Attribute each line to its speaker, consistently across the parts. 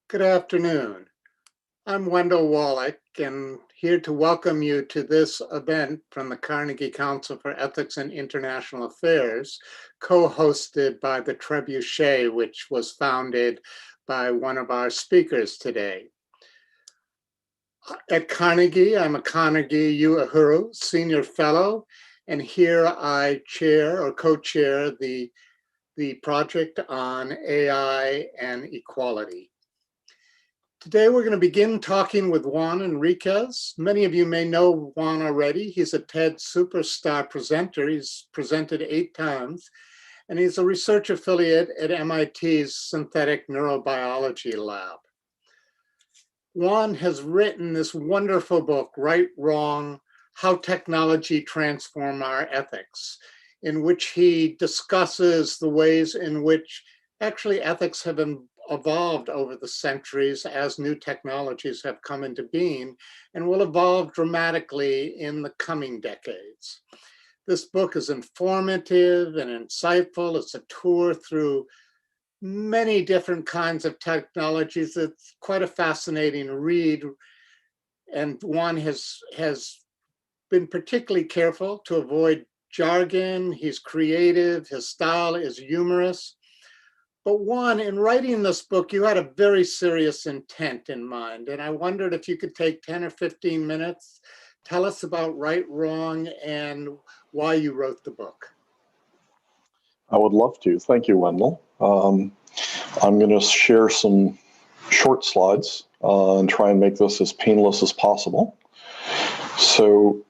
Speaker 1: Good afternoon. I'm Wendell Wallach, and here to welcome you to this event from the Carnegie Council for Ethics and International Affairs, co-hosted by the Trebuchet, which was founded by one of our speakers today. At Carnegie, I'm a Carnegie-Uehiro Senior Fellow, and here I chair or co-chair the project on AI and equality. Today, we're going to begin talking with Juan Enriquez. Many of you may know Juan already. He's a TED superstar presenter. He's presented 8 times, and he's a research affiliate at MIT's Synthetic Neurobiology Lab. Juan has written this wonderful book, Right, Wrong, How Technology Transform Our Ethics, in which he discusses the ways in which actually ethics have evolved over the centuries as new technologies have come into being and will evolve dramatically in the coming decades. This book is informative and insightful. It's a tour through many different kinds of technologies. It's quite a fascinating read. And Juan has been particularly careful to avoid jargon. He's creative. His style is humorous. But Juan, in writing this book, you had a very serious intent in mind. And I wondered if you could take 10 or 15 minutes, tell us about Right, Wrong, and why you wrote the book.
Speaker 2: I would love to. Thank you, Wendell. I'm going to share some short slides and try and make this as painless as possible. So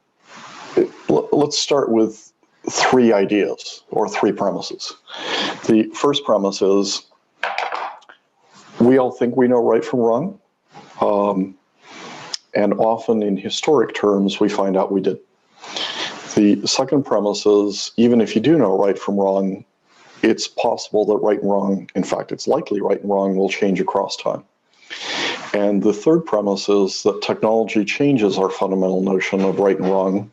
Speaker 2: let's start with 3 ideas or 3 premises. The first premise is we all think we know right from wrong, and often in historic terms we find out we did. The second premise is even if you do know right from wrong, it's possible that right and wrong, in fact it's likely right and wrong, will change across time. And the third premise is that technology changes our fundamental notion of right and wrong,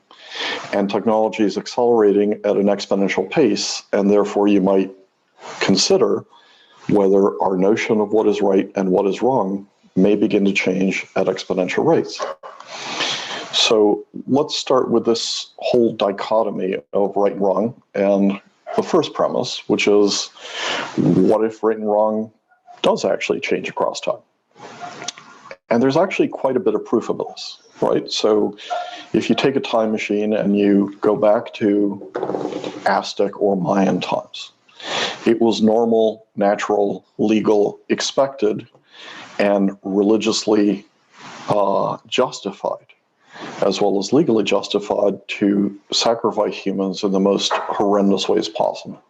Speaker 2: and technology is accelerating at an exponential pace, and therefore you might consider whether our notion of what is right and what is wrong may begin to change at exponential rates. So let's start with this whole dichotomy of right and wrong, and the first premise, which is what if right and wrong does actually change across time? And there's actually quite a bit of proof of this, right? So if you take a time machine and you go back to Aztec or Mayan times, it was normal, natural, legal, expected, and religiously justified, as well as legally justified, to sacrifice humans in the most horrendous ways possible.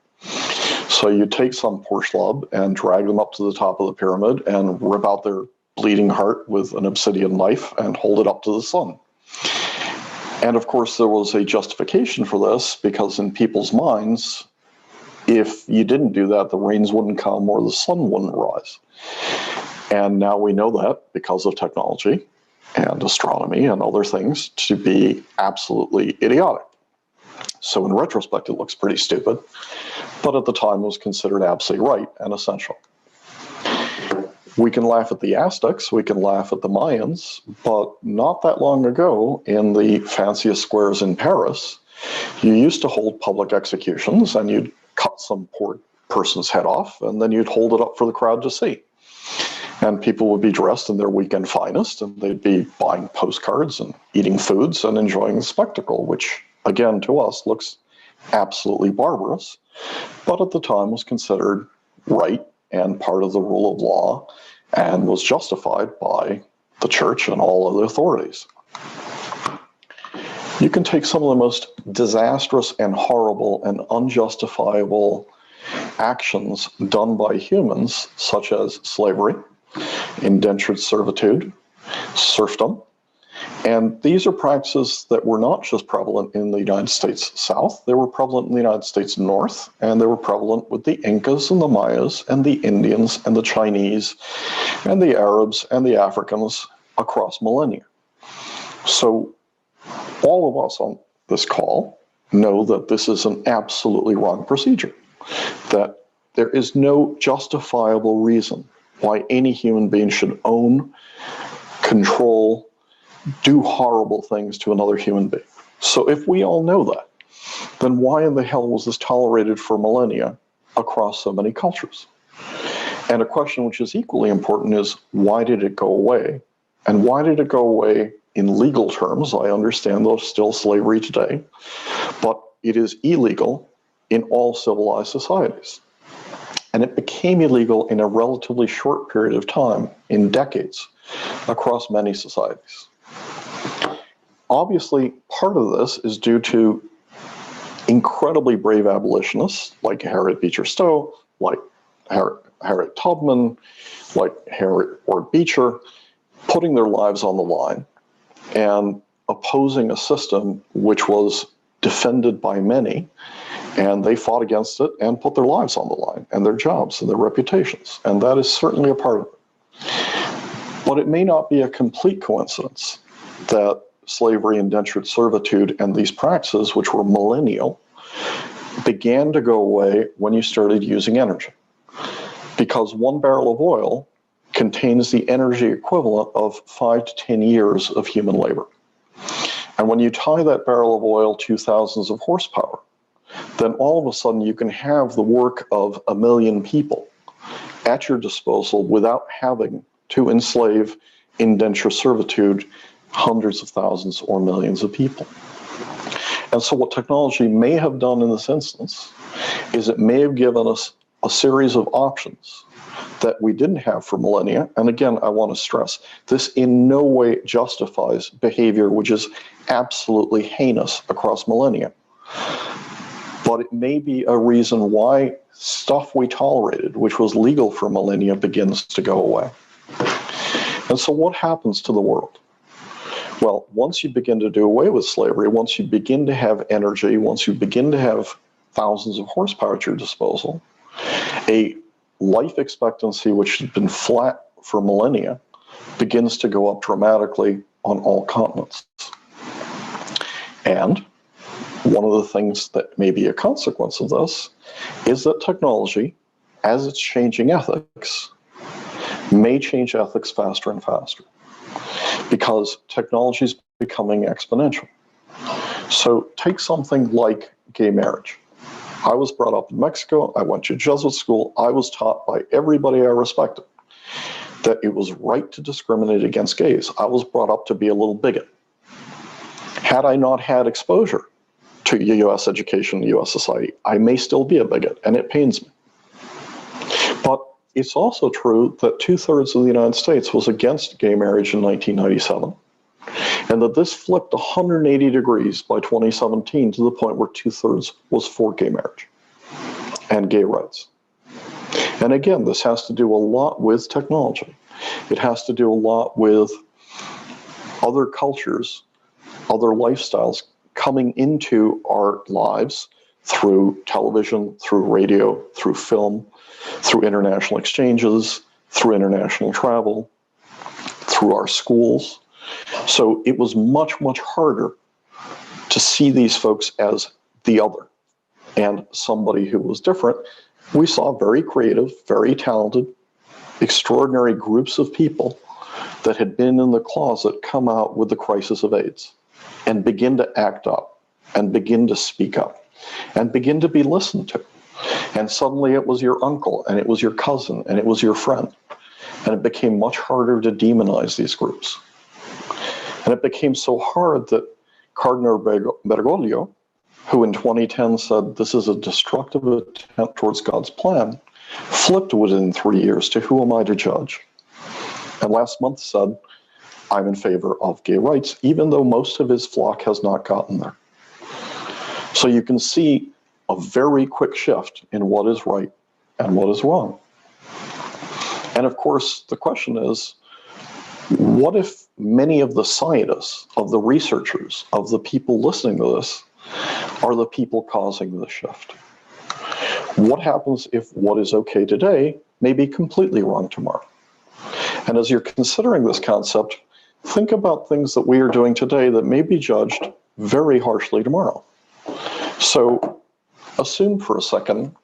Speaker 2: So you take some poor schlub and drag them up to the top of the pyramid and rip out their bleeding heart with an obsidian knife and hold it up to the sun. And of course, there was a justification for this because in people's minds, if you didn't do that, the rains wouldn't come or the sun wouldn't rise. And now we know that because of technology and astronomy and other things to be absolutely idiotic. So in retrospect, it looks pretty stupid, but at the time was considered absolutely right and essential. We can laugh at the Aztecs, we can laugh at the Mayans, but not that long ago in the fanciest squares in Paris, you used to hold public executions and you'd cut some poor person's head off and then you'd hold it up for the crowd to see. And people would be dressed in their weekend finest and they'd be buying postcards and eating foods and enjoying the spectacle, which again to us looks absolutely barbarous, but at the time was considered right and part of the rule of law and was justified by the church and all other authorities. You can take some of the most disastrous and horrible and unjustifiable actions done by humans, such as slavery, indentured servitude, serfdom, and these are practices that were not just prevalent in the United States South, they were prevalent in the United States North, and they were prevalent with the Incas and the Mayas and the Indians and the Chinese and the Arabs and the Africans across millennia. So all of us on this call know that this is an absolutely wrong procedure, that there is no justifiable reason why any human being should own, control, do horrible things to another human being. So if we all know that, then why in the hell was this tolerated for millennia across so many cultures? And a question which is equally important is, why did it go away? And why did it go away in legal terms? I understand there's still slavery today, but it is illegal in all civilized societies. And it became illegal in a relatively short period of time, in decades, across many societies. Obviously, part of this is due to incredibly brave abolitionists like Harriet Beecher Stowe, like Harriet Tubman, like Harriet Ward Beecher, putting their lives on the line and opposing a system which was defended by many, and they fought against it and put their lives on the line, and their jobs and their reputations, and that is certainly a part of it. But it may not be a complete coincidence that slavery, indentured servitude, and these practices, which were millennial, began to go away when you started using energy. Because 1 barrel of oil contains the energy equivalent of 5 to 10 years of human labor. And when you tie that barrel of oil to thousands of horsepower, then all of a sudden you can have the work of 1 million people at your disposal without having to enslave, indenture servitude, hundreds of thousands or millions of people. And so what technology may have done in this instance is it may have given us a series of options that we didn't have for millennia. And again, I want to stress, this in no way justifies behavior which is absolutely heinous across millennia. But it may be a reason why stuff we tolerated, which was legal for millennia, begins to go away. And so what happens to the world? Well, once you begin to do away with slavery, once you begin to have energy, once you begin to have thousands of horsepower at your disposal, a life expectancy which has been flat for millennia begins to go up dramatically on all continents. And one of the things that may be a consequence of this is that technology, as it's changing ethics, may change ethics faster and faster, because technology is becoming exponential. So take something like gay marriage. I was brought up in Mexico. I went to Jesuit school. I was taught by everybody I respected that it was right to discriminate against gays. I was brought up to be a little bigot. Had I not had exposure to U.S. education, U.S. society, I may still be a bigot, and it pains me. But it's also true that 2/3 of the United States was against gay marriage in 1997, and that this flipped 180 degrees by 2017 to the point where 2/3 was for gay marriage and gay rights. And again, this has to do a lot with technology. It has to do a lot with other cultures, other lifestyles coming into our lives through television, through radio, through film, through international exchanges, through international travel, through our schools. So it was much, much harder to see these folks as the other and somebody who was different. We saw very creative, very talented, extraordinary groups of people that had been in the closet come out with the crisis of AIDS and begin to act up and begin to speak up and begin to be listened to. And suddenly it was your uncle and it was your cousin and it was your friend. And it became much harder to demonize these groups. And it became so hard that Cardinal Bergoglio, who in 2010 said this is a destructive attempt towards God's plan, flipped within 3 years to who am I to judge? And last month said, I'm in favor of gay rights, even though most of his flock has not gotten there. So you can see a very quick shift in what is right and what is wrong. And of course, the question is, what if many of the scientists, of the researchers, of the people listening to this, are the people causing the shift? What happens if what is okay today may be completely wrong tomorrow? And as you're considering this concept, think about things that we are doing today that may be judged very harshly tomorrow. So assume for a second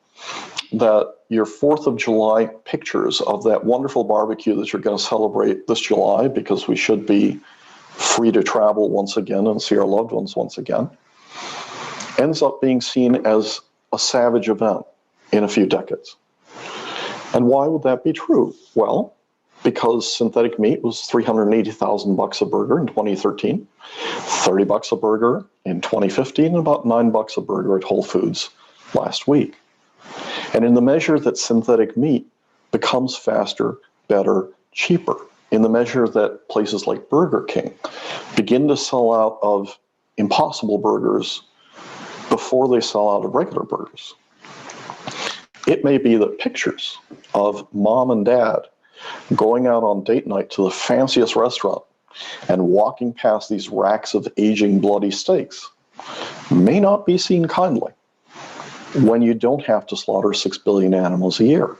Speaker 2: that your 4th of July pictures of that wonderful barbecue that you're going to celebrate this July, because we should be free to travel once again and see our loved ones once again, ends up being seen as a savage event in a few decades. And why would that be true? Well, because synthetic meat was $380,000 a burger in 2013, $30 a burger in 2015, and about $9 a burger at Whole Foods last week. And in the measure that synthetic meat becomes faster, better, cheaper, in the measure that places like Burger King begin to sell out of Impossible Burgers before they sell out of regular burgers, it may be that pictures of mom and dad going out on date night to the fanciest restaurant and walking past these racks of aging bloody steaks may not be seen kindly when you don't have to slaughter 6 billion animals a year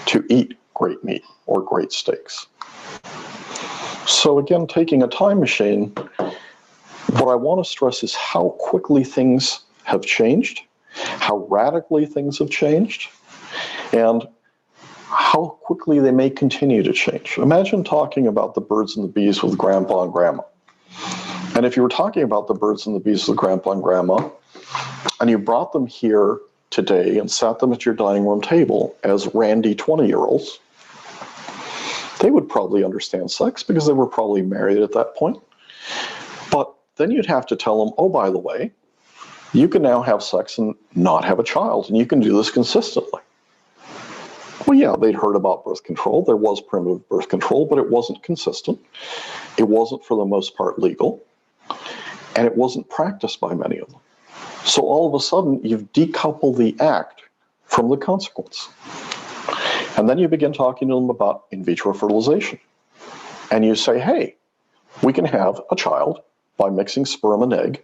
Speaker 2: to eat great meat or great steaks. So again, taking a time machine, what I want to stress is how quickly things have changed, how radically things have changed, and how quickly they may continue to change. Imagine talking about the birds and the bees with grandpa and grandma. And if you were talking about the birds and the bees with grandpa and grandma, and you brought them here today and sat them at your dining room table as randy 20-year-olds, they would probably understand sex because they were probably married at that point. But then you'd have to tell them, oh, by the way, you can now have sex and not have a child, and you can do this consistently. Well, yeah, they'd heard about birth control. There was primitive birth control, but it wasn't consistent. It wasn't, for the most part, legal, and it wasn't practiced by many of them. So all of a sudden, you've decoupled the act from the consequence. And then you begin talking to them about in vitro fertilization. And you say, hey, we can have a child by mixing sperm and egg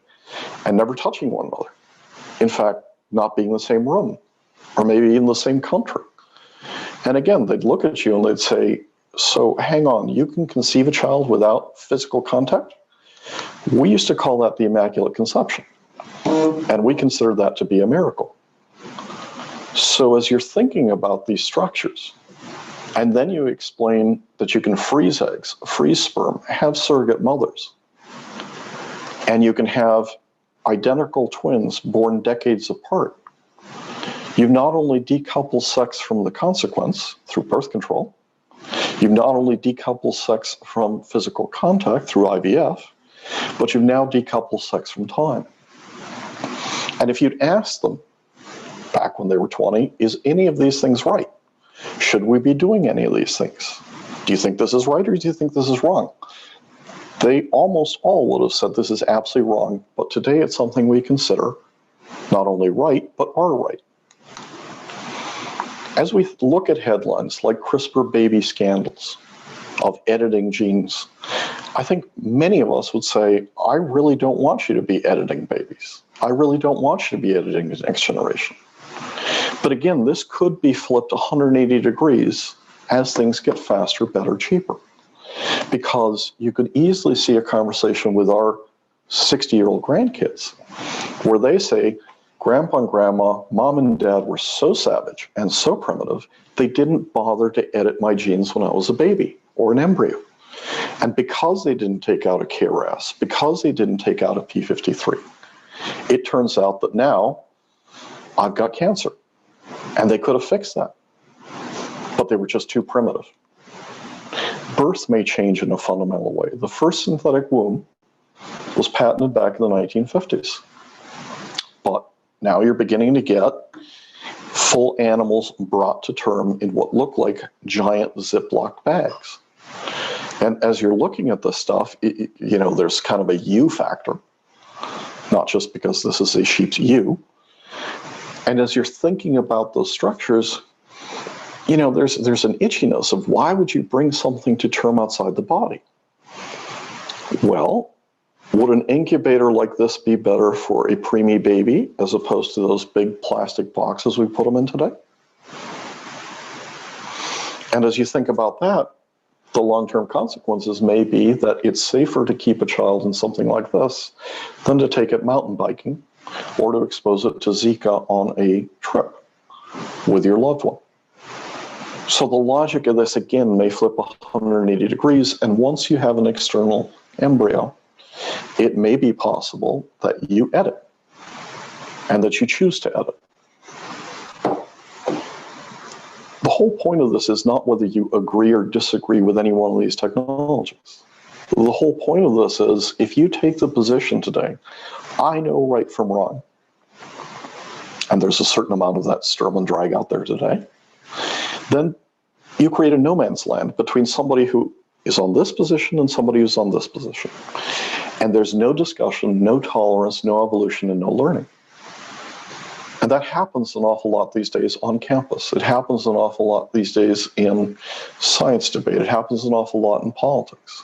Speaker 2: and never touching one another. In fact, not being in the same room, or maybe in the same country. And again, they'd look at you and they'd say, so hang on, you can conceive a child without physical contact? We used to call that the Immaculate Conception. And we consider that to be a miracle. So as you're thinking about these structures, and then you explain that you can freeze eggs, freeze sperm, have surrogate mothers, and you can have identical twins born decades apart, you've not only decoupled sex from the consequence through birth control, you've not only decoupled sex from physical contact through IVF, but you've now decoupled sex from time. And if you'd asked them back when they were 20, is any of these things right? Should we be doing any of these things? Do you think this is right, or do you think this is wrong? They almost all would have said this is absolutely wrong, but today it's something we consider not only right, but are right. As we look at headlines like CRISPR baby scandals of editing genes, I think many of us would say, I really don't want you to be editing babies. I really don't want you to be editing the next generation. But again, this could be flipped 180 degrees as things get faster, better, cheaper. Because you could easily see a conversation with our 60-year-old grandkids where they say, Grandpa and Grandma, Mom and Dad were so savage and so primitive, they didn't bother to edit my genes when I was a baby or an embryo. And because they didn't take out a KRAS, because they didn't take out a P53, it turns out that now I've got cancer. And they could have fixed that, but they were just too primitive. Birth may change in a fundamental way. The first synthetic womb was patented back in the 1950s. But now you're beginning to get full animals brought to term in what look like giant Ziploc bags. And as you're looking at this stuff, there's kind of a U factor, not just because this is a sheep's ewe. And as you're thinking about those structures, there's an itchiness of why would you bring something to term outside the body? Well, would an incubator like this be better for a preemie baby as opposed to those big plastic boxes we put them in today? And as you think about that, the long-term consequences may be that it's safer to keep a child in something like this than to take it mountain biking or to expose it to Zika on a trip. with your loved one. So the logic of this, again, may flip 180 degrees, and once you have an external embryo, it may be possible that you edit, and that you choose to edit. The whole point of this is not whether you agree or disagree with any one of these technologies. The whole point of this is, if you take the position today, I know right from wrong, and there's a certain amount of that sturm and drag out there today, then you create a no man's land between somebody who is on this position and somebody who's on this position. And there's no discussion, no tolerance, no evolution, and no learning. And that happens an awful lot these days on campus. It happens an awful lot these days in science debate. It happens an awful lot in politics.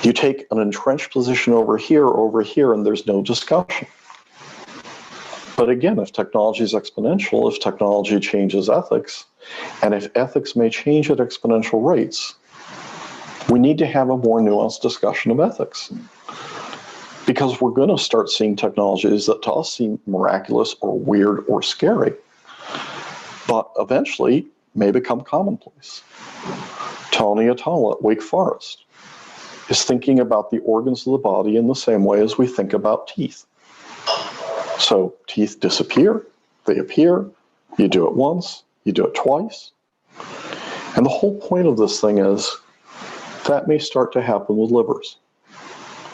Speaker 2: You take an entrenched position over here, and there's no discussion. But again, if technology is exponential, if technology changes ethics, and if ethics may change at exponential rates, we need to have a more nuanced discussion of ethics. Because we're going to start seeing technologies that to us seem miraculous or weird or scary, but eventually may become commonplace. Tony Atala at Wake Forest is thinking about the organs of the body in the same way as we think about teeth. So teeth disappear, they appear, you do it once, you do it twice. And the whole point of this thing is that may start to happen with livers.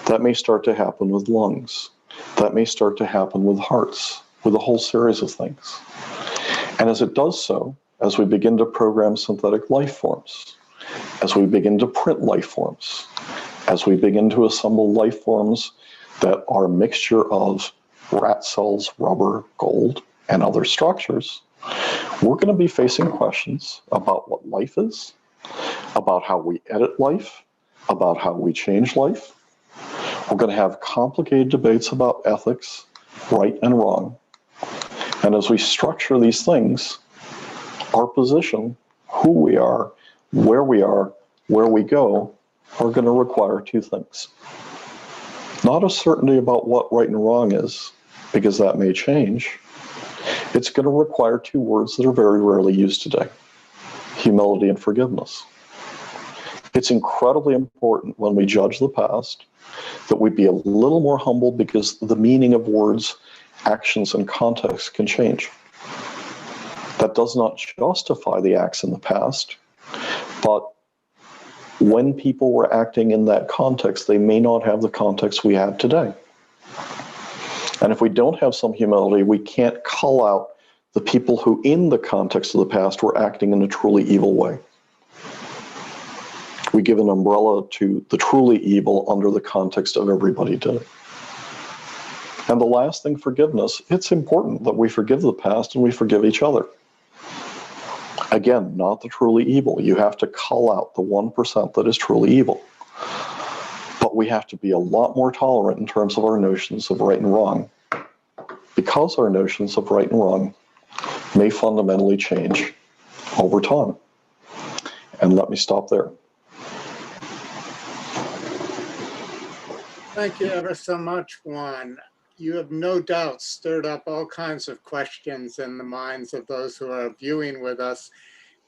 Speaker 2: That may start to happen with lungs. That may start to happen with hearts, with a whole series of things. And as it does so, as we begin to program synthetic life forms, as we begin to print life forms, as we begin to assemble life forms that are a mixture of rat cells, rubber, gold, and other structures, we're going to be facing questions about what life is, about how we edit life, about how we change life. We're going to have complicated debates about ethics, right and wrong. And as we structure these things, our position, who we are, where we go, are going to require two things. Not a certainty about what right and wrong is, because that may change. It's going to require two words that are very rarely used today: humility and forgiveness. It's incredibly important when we judge the past that we be a little more humble, because the meaning of words, actions, and context can change. That does not justify the acts in the past, but when people were acting in that context, they may not have the context we have today. And if we don't have some humility, we can't call out the people who, in the context of the past, were acting in a truly evil way. We give an umbrella to the truly evil under the context of everybody did it. And the last thing, forgiveness. It's important that we forgive the past and we forgive each other. Again, not the truly evil. You have to call out the 1% that is truly evil. But we have to be a lot more tolerant in terms of our notions of right and wrong, because our notions of right and wrong may fundamentally change over time. And let me stop there.
Speaker 1: Thank you ever so much, Juan. You have no doubt stirred up all kinds of questions in the minds of those who are viewing with us.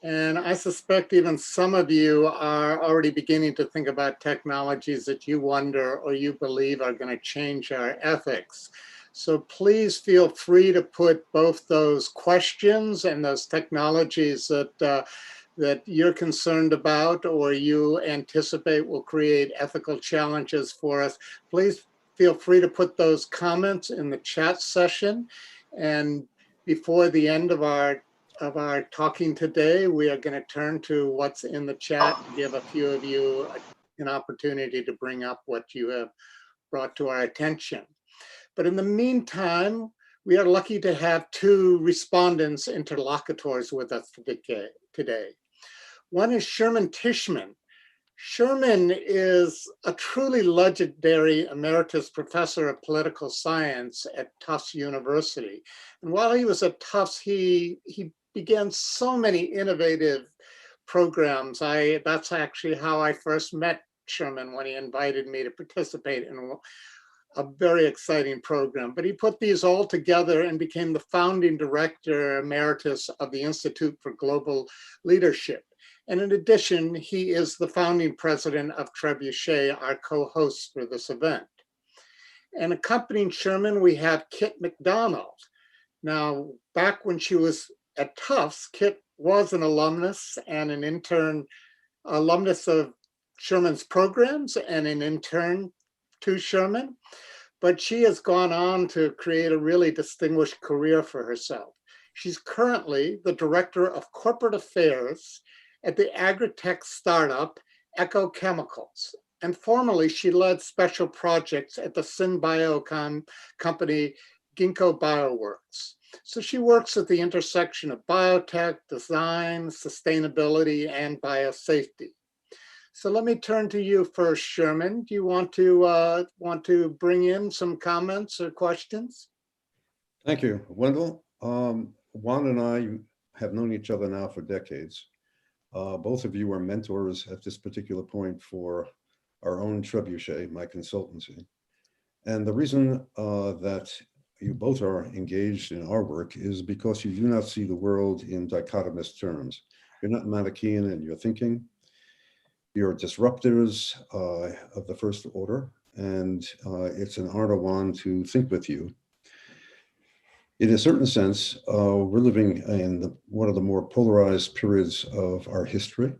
Speaker 1: And I suspect even some of you are already beginning to think about technologies that you wonder or you believe are going to change our ethics. So please feel free to put both those questions and those technologies that you're concerned about or you anticipate will create ethical challenges for us. Please feel free to put those comments in the chat session. And before the end of our talking today, we are going to turn to what's in the chat and give a few of you an opportunity to bring up what you have brought to our attention. But in the meantime, we are lucky to have two respondents, interlocutors with us today. One is Sherman Teichman. Sherman is a truly legendary emeritus professor of political science at Tufts University. And while he was at Tufts, he began so many innovative programs. That's actually how I first met Sherman, when he invited me to participate in a very exciting program. But he put these all together and became the founding director emeritus of the Institute for Global Leadership. And in addition, he is the founding president of Trebuchet, our co-host for this event. And accompanying Sherman, we have Kit McDonald. Now, back when she was at Tufts, Kit was an alumnus and an intern, alumnus of Sherman's programs and an intern to Sherman, but she has gone on to create a really distinguished career for herself. She's currently the director of corporate affairs at the agtech startup Enko Chem, and formerly she led special projects at the SynBio company Ginkgo Bioworks. So she works at the intersection of biotech, design, sustainability, and biosafety. So let me turn to you first, Sherman. Do you want to bring in some comments or questions?
Speaker 3: Thank you, Wendell. Juan and I have known each other now for decades. Both of you are mentors at this particular point for our own Trebuchet, my consultancy. And the reason that you both are engaged in our work is because you do not see the world in dichotomous terms. You're not Manichaean in your thinking. You're disruptors of the first order, and it's an honor, Juan, to think with you. In a certain sense, we're living in one of the more polarized periods of our history.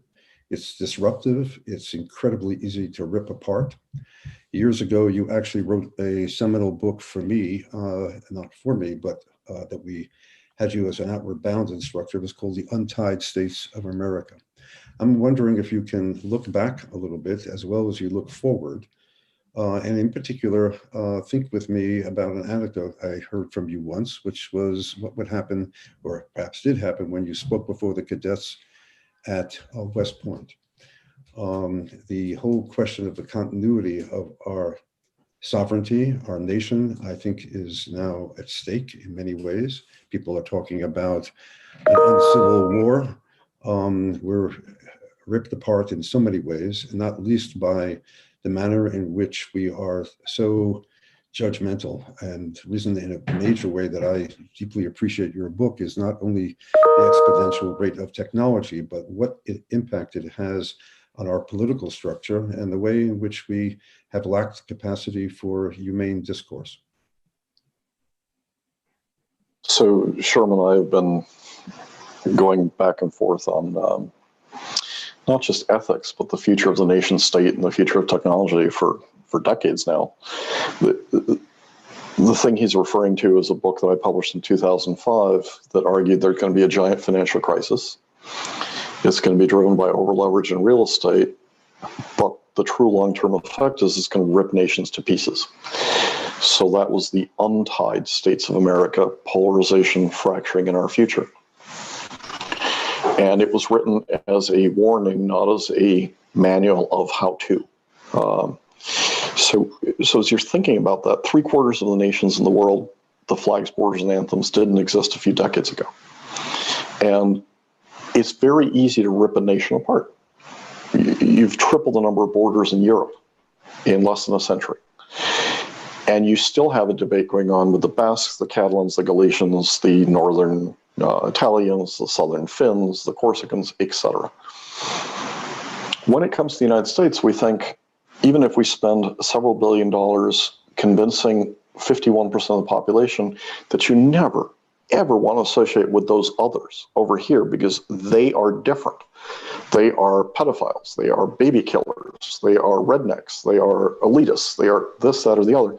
Speaker 3: It's disruptive. It's incredibly easy to rip apart. Years ago, you actually wrote a seminal book for me, not for me, but that we had you as an outward bound instructor. It was called The Untied States of America. I'm wondering if you can look back a little bit as well as you look forward. And in particular, think with me about an anecdote I heard from you once, which was what would happen, or perhaps did happen, when you spoke before the cadets at West Point. The whole question of the continuity of our sovereignty, our nation, I think is now at stake in many ways. People are talking about an uncivil war. We're ripped apart in so many ways, and not least by the manner in which we are so judgmental. And the reason in a major way that I deeply appreciate your book is not only the exponential rate of technology, but what impact it has on our political structure and the way in which we have lacked capacity for humane discourse.
Speaker 2: So Sherman and I have been going back and forth on not just ethics, but the future of the nation state and the future of technology for decades now. The thing he's referring to is a book that I published in 2005 that argued there's going to be a giant financial crisis. It's going to be driven by over-leverage in real estate, but the true long-term effect is it's going to rip nations to pieces. So that was the untied states of America, polarization, fracturing in our future. And it was written as a warning, not as a manual of how to. So as you're thinking about that, 3/4 of the nations in the world, the flags, borders, and anthems didn't exist a few decades ago. And it's very easy to rip a nation apart. You've tripled the number of borders in Europe in less than a century. And you still have a debate going on with the Basques, the Catalans, the Galicians, the northern Italians, the southern Finns, the Corsicans, etc. When it comes to the United States, we think even if we spend several $billion convincing 51% of the population that you never, ever want to associate with those others over here because they are different. They are pedophiles, they are baby killers, they are rednecks, they are elitists, they are this, that, or the other.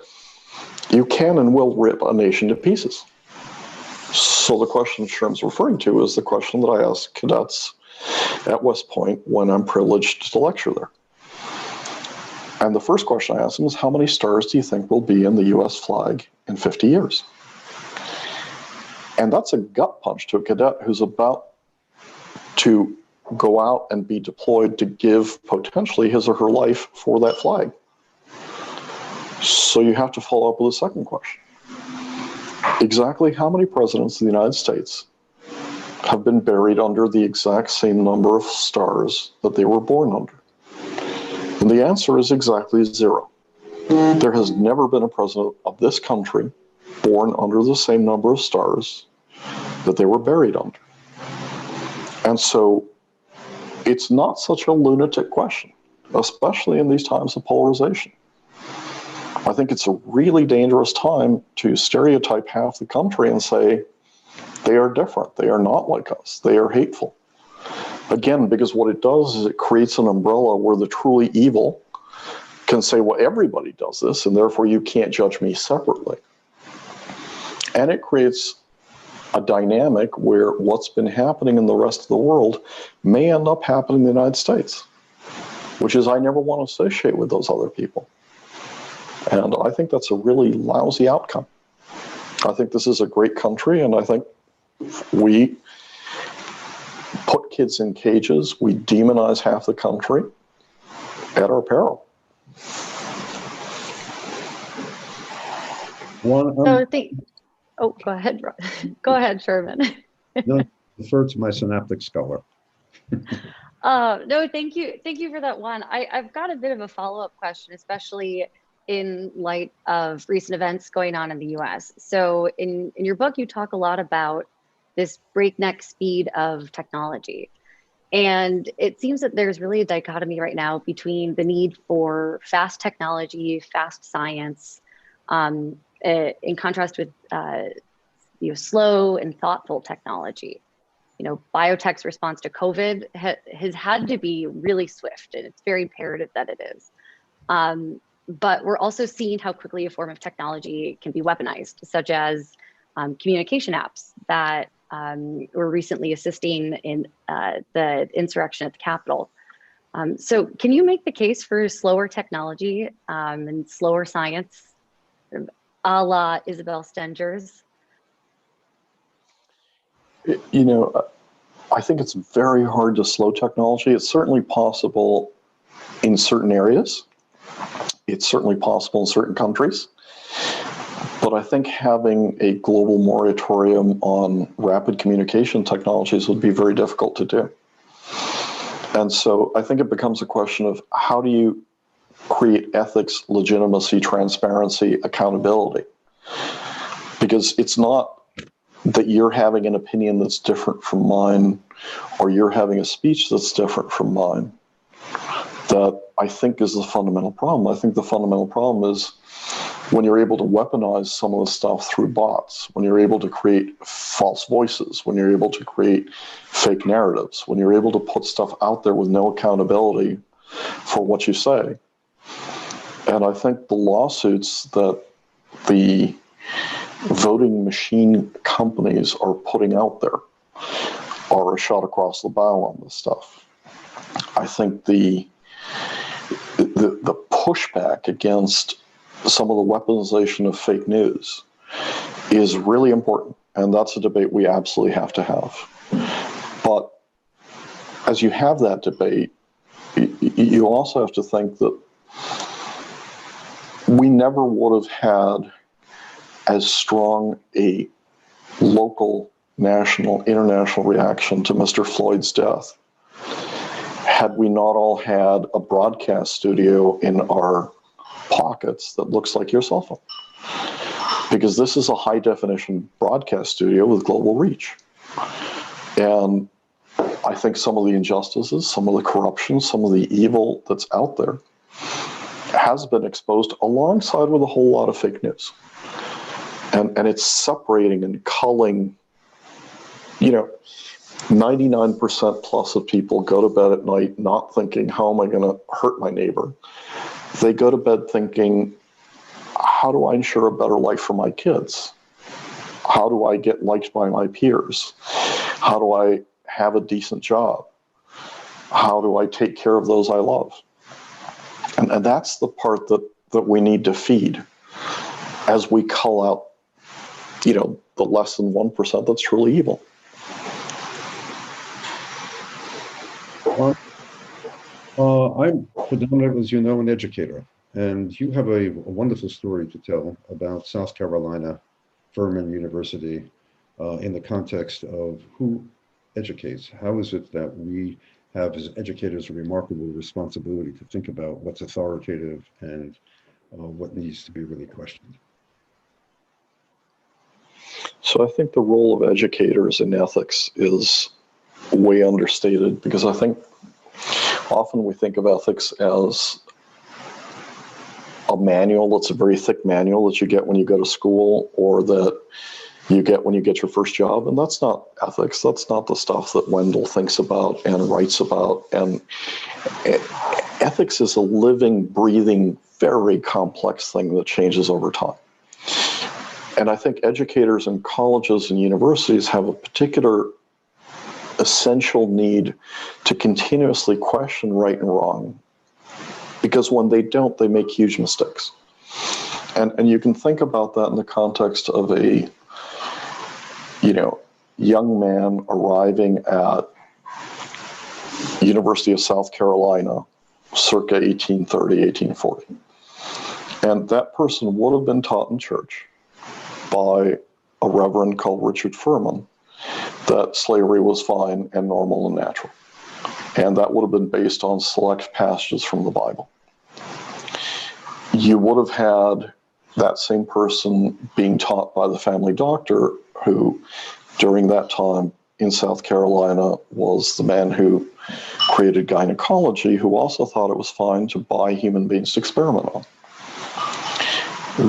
Speaker 2: You can and will rip a nation to pieces. So the question Sherman's referring to is the question that I ask cadets at West Point when I'm privileged to lecture there. And the first question I ask them is, how many stars do you think will be in the US flag in 50 years? And that's a gut punch to a cadet who's about to go out and be deployed to give potentially his or her life for that flag. So you have to follow up with a second question. Exactly how many presidents of the United States have been buried under the exact same number of stars that they were born under? And the answer is exactly 0. There has never been a president of this country born under the same number of stars that they were buried under. And so it's not such a lunatic question, especially in these times of polarization. I think it's a really dangerous time to stereotype half the country and say they are different. They are not like us. They are hateful. Again, because what it does is it creates an umbrella where the truly evil can say, well, everybody does this, and therefore you can't judge me separately. And it creates a dynamic where what's been happening in the rest of the world may end up happening in the United States, which is I never want to associate with those other people. And I think that's a really lousy outcome. I think this is a great country, and I think we put kids in cages, we demonize half the country at our peril.
Speaker 4: Oh, go ahead. Go ahead, Sherman.
Speaker 3: No, defer to my synaptic scholar.
Speaker 4: No, thank you. Thank you for that one. I've got a bit of a follow-up question, especially in light of recent events going on in the US. So in your book, you talk a lot about this breakneck speed of technology. And it seems that there's really a dichotomy right now between the need for fast technology, fast science, in contrast with slow and thoughtful technology. Biotech's response to COVID has had to be really swift, and it's very imperative that it is. But we're also seeing how quickly a form of technology can be weaponized, such as communication apps that were recently assisting in the insurrection at the Capitol. So can you make the case for slower technology and slower science, a la Isabel Stenger's?
Speaker 2: I think it's very hard to slow technology. It's certainly possible in certain areas. It's certainly possible in certain countries. But I think having a global moratorium on rapid communication technologies would be very difficult to do. And so I think it becomes a question of how do you create ethics, legitimacy, transparency, accountability? Because it's not that you're having an opinion that's different from mine, or you're having a speech that's different from mine, that I think is the fundamental problem. I think the fundamental problem is when you're able to weaponize some of the stuff through bots, when you're able to create false voices, when you're able to create fake narratives, when you're able to put stuff out there with no accountability for what you say. And I think the lawsuits that the voting machine companies are putting out there are a shot across the bow on this stuff. I think the pushback against some of the weaponization of fake news is really important, and that's a debate we absolutely have to have. But as you have that debate, you also have to think that we never would have had as strong a local, national, international reaction to Mr. Floyd's death had we not all had a broadcast studio in our pockets that looks like your cell phone. Because this is a high definition broadcast studio with global reach. And I think some of the injustices, some of the corruption, some of the evil that's out there has been exposed alongside with a whole lot of fake news. And it's separating and culling, 99% plus of people go to bed at night not thinking, how am I going to hurt my neighbor? They go to bed thinking, how do I ensure a better life for my kids? How do I get liked by my peers? How do I have a decent job? How do I take care of those I love? And that's the part that we need to feed as we cull out, the less than 1% that's truly evil.
Speaker 3: I'm predominantly, as you know, an educator, and you have a wonderful story to tell about South Carolina, Sherman University, in the context of who educates. How is it that we have, as educators, a remarkable responsibility to think about what's authoritative and what needs to be really questioned?
Speaker 2: So I think the role of educators in ethics is way understated, because I think often we think of ethics as a manual that's a very thick manual that you get when you go to school, or that you get when you get your first job. And that's not ethics. That's not the stuff that Wendell thinks about and writes about. And ethics is a living, breathing, very complex thing that changes over time. And I think educators in colleges and universities have a particular essential need to continuously question right and wrong, because when they don't, they make huge mistakes. And you can think about that in the context of a, young man arriving at University of South Carolina circa 1830, 1840. And that person would have been taught in church by a reverend called Richard Furman that slavery was fine and normal and natural. And that would have been based on select passages from the Bible. You would have had that same person being taught by the family doctor, who during that time in South Carolina was the man who created gynecology, who also thought it was fine to buy human beings to experiment on.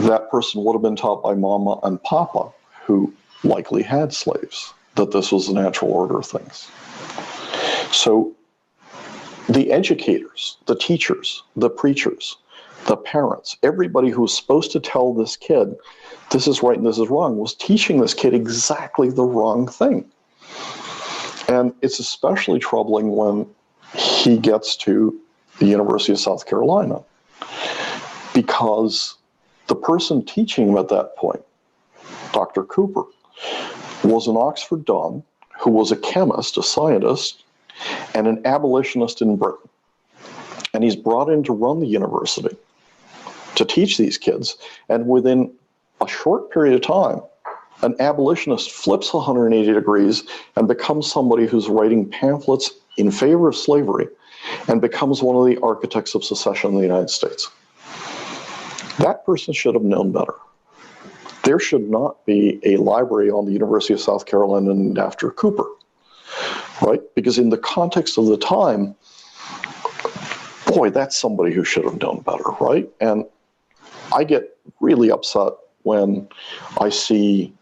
Speaker 2: That person would have been taught by Mama and Papa, who likely had slaves, that this was the natural order of things. So the educators, the teachers, the preachers, the parents, everybody who was supposed to tell this kid this is right and this is wrong, was teaching this kid exactly the wrong thing. And it's especially troubling when he gets to the University of South Carolina, because the person teaching him at that point, Dr. Cooper, was an Oxford Don who was a chemist, a scientist, and an abolitionist in Britain. And he's brought in to run the university to teach these kids. And within a short period of time, an abolitionist flips 180 degrees and becomes somebody who's writing pamphlets in favor of slavery and becomes one of the architects of secession in the United States. That person should have known better. There should not be a library on the University of South Carolina named after Cooper, right? Because in the context of the time, boy, that's somebody who should have known better, right? And I get really upset when I see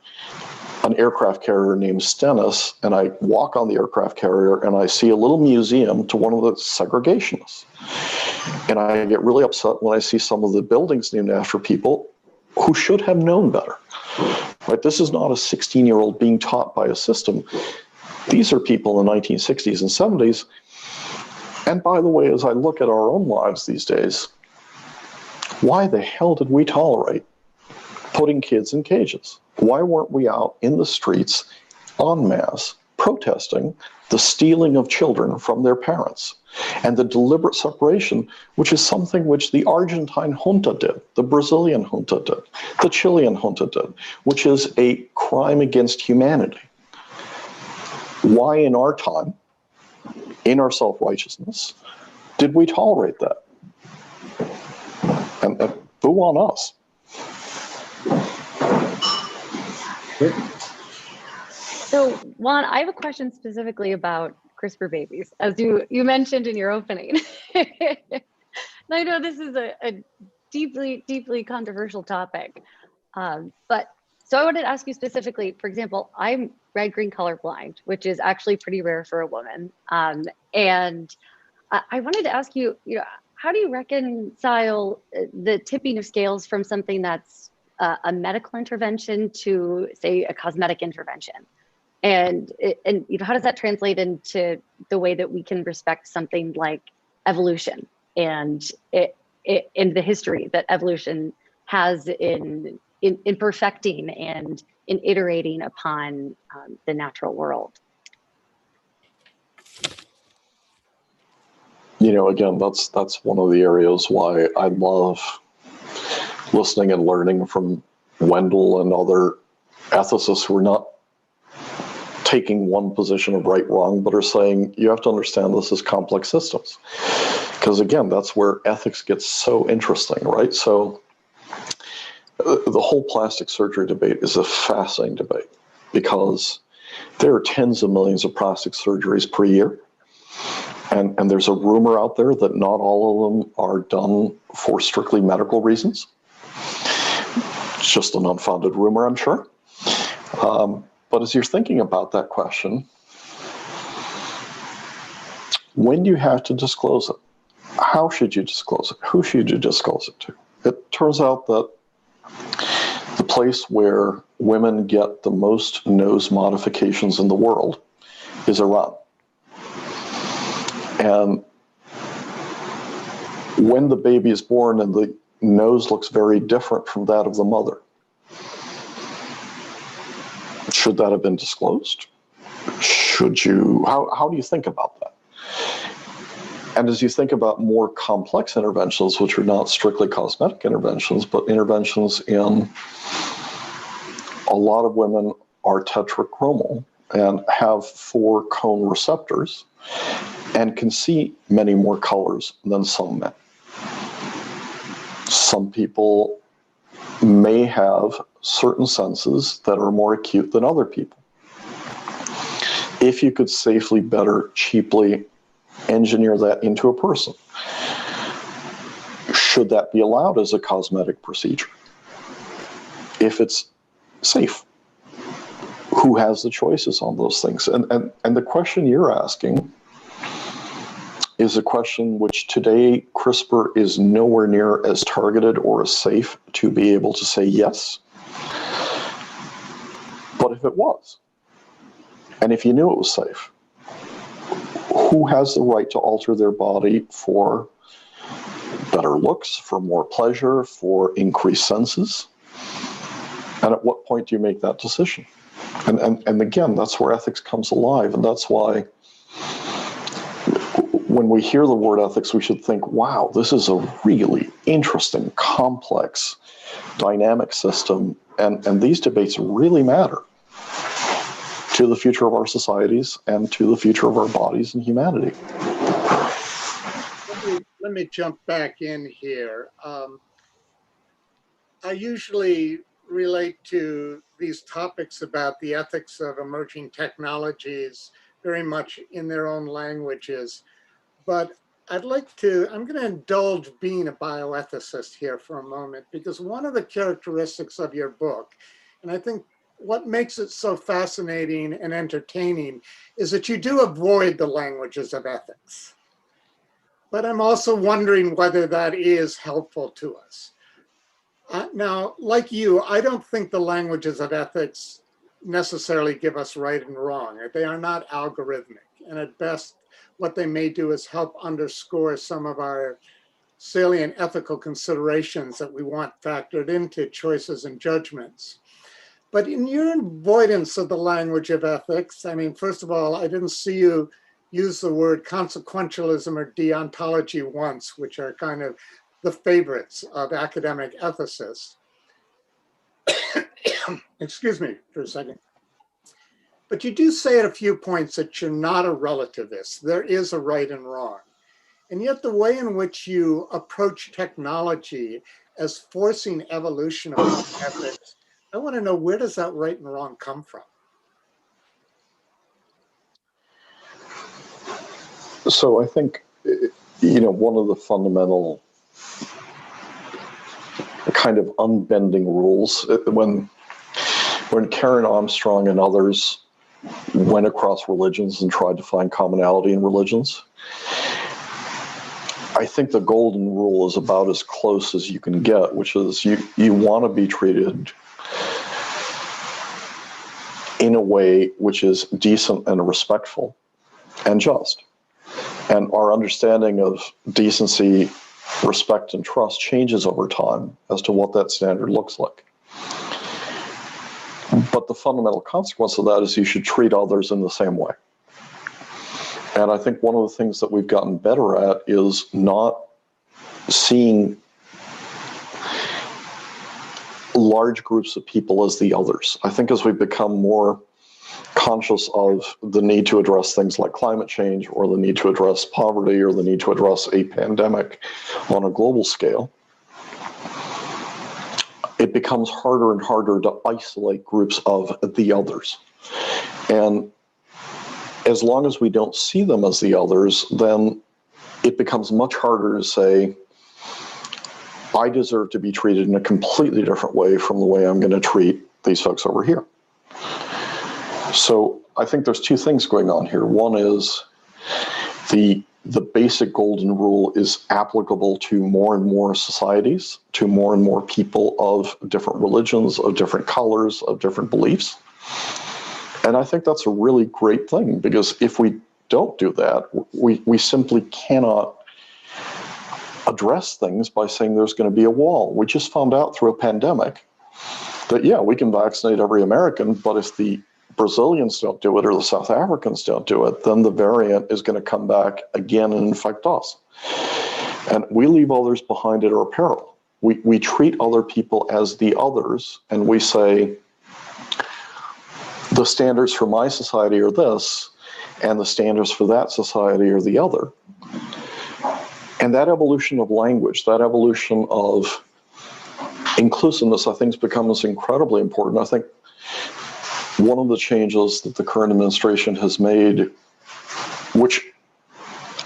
Speaker 2: an aircraft carrier named Stennis, and I walk on the aircraft carrier and I see a little museum to one of the segregationists. And I get really upset when I see some of the buildings named after people who should have known better. Right? This is not a 16-year-old being taught by a system. These are people in the 1960s and 70s. And by the way, as I look at our own lives these days, why the hell did we tolerate putting kids in cages? Why weren't we out in the streets en masse protesting the stealing of children from their parents and the deliberate separation, which is something which the Argentine junta did, the Brazilian junta did, the Chilean junta did, which is a crime against humanity? Why in our time, in our self-righteousness, did we tolerate that? And boo on us.
Speaker 4: So Juan, I have a question specifically about CRISPR babies, as you mentioned in your opening. And I know this is a deeply, deeply controversial topic. But so I wanted to ask you specifically, for example, I'm red-green colorblind, which is actually pretty rare for a woman. And I wanted to ask you, how do you reconcile the tipping of scales from something that's a medical intervention to, say, a cosmetic intervention? And how does that translate into the way that we can respect something like evolution and in the history that evolution has in perfecting and in iterating upon the natural world?
Speaker 2: Again, that's one of the areas why I love listening and learning from Wendell and other ethicists who are not taking one position of right, wrong, but are saying you have to understand this as complex systems. Because again, that's where ethics gets so interesting, right? So the whole plastic surgery debate is a fascinating debate because there are tens of millions of plastic surgeries per year. And there's a rumor out there that not all of them are done for strictly medical reasons. It's just an unfounded rumor, I'm sure. But as you're thinking about that question, when do you have to disclose it? How should you disclose it? Who should you disclose it to? It turns out that the place where women get the most nose modifications in the world is Iran. And when the baby is born and the nose looks very different from that of the mother, should that have been disclosed? Should you, how do you think about that? And as you think about more complex interventions, which are not strictly cosmetic interventions, but interventions in a lot of women are tetrachromal and have 4 cone receptors and can see many more colors than some men. Some people may have certain senses that are more acute than other people. If you could safely, better, cheaply engineer that into a person, should that be allowed as a cosmetic procedure? If it's safe, who has the choices on those things? And the question you're asking is a question which today CRISPR is nowhere near as targeted or as safe to be able to say yes. But if it was, and if you knew it was safe, who has the right to alter their body for better looks, for more pleasure, for increased senses? And at what point do you make that decision? And again, that's where ethics comes alive. And that's why when we hear the word ethics, we should think, wow, this is a really interesting, complex, dynamic system. And these debates really matter to the future of our societies and to the future of our bodies and humanity.
Speaker 1: Let me jump back in here. I usually relate to these topics about the ethics of emerging technologies very much in their own languages. But I'm going to indulge being a bioethicist here for a moment, because one of the characteristics of your book, and I think what makes it so fascinating and entertaining, is that you do avoid the languages of ethics. But I'm also wondering whether that is helpful to us. Now, like you, I don't think the languages of ethics necessarily give us right and wrong. They are not algorithmic. And at best, what they may do is help underscore some of our salient ethical considerations that we want factored into choices and judgments. But in your avoidance of the language of ethics, I mean, first of all, I didn't see you use the word consequentialism or deontology once, which are kind of the favorites of academic ethicists. Excuse me for a second. But you do say at a few points that you're not a relativist. There is a right and wrong. And yet the way in which you approach technology as forcing evolution of ethics, I want to know, where does that right and wrong come from?
Speaker 2: So I think, one of the fundamental kind of unbending rules, when Karen Armstrong and others went across religions and tried to find commonality in religions, I think the golden rule is about as close as you can get, which is you want to be treated in a way which is decent and respectful and just. And our understanding of decency, respect, and trust changes over time as to what that standard looks like. But the fundamental consequence of that is you should treat others in the same way. And I think one of the things that we've gotten better at is not seeing large groups of people as the others. I think as we've become more conscious of the need to address things like climate change, or the need to address poverty, or the need to address a pandemic on a global scale, it it becomes harder and harder to isolate groups of the others. And as long as we don't see them as the others, then it becomes much harder to say, I deserve to be treated in a completely different way from the way I'm going to treat these folks over here. So I think there's two things going on here. One is the basic golden rule is applicable to more and more societies, to more and more people of different religions, of different colors, of different beliefs. And I think that's a really great thing, because if we don't do that, we simply cannot address things by saying there's going to be a wall. We just found out through a pandemic that, yeah, we can vaccinate every American, but if the Brazilians don't do it or the South Africans don't do it, then the variant is going to come back again and infect us. And we leave others behind at our peril. We treat other people as the others, and we say, the standards for my society are this, and the standards for that society are the other. And that evolution of language, that evolution of inclusiveness, I think, becomes incredibly important. I think one of the changes that the current administration has made, which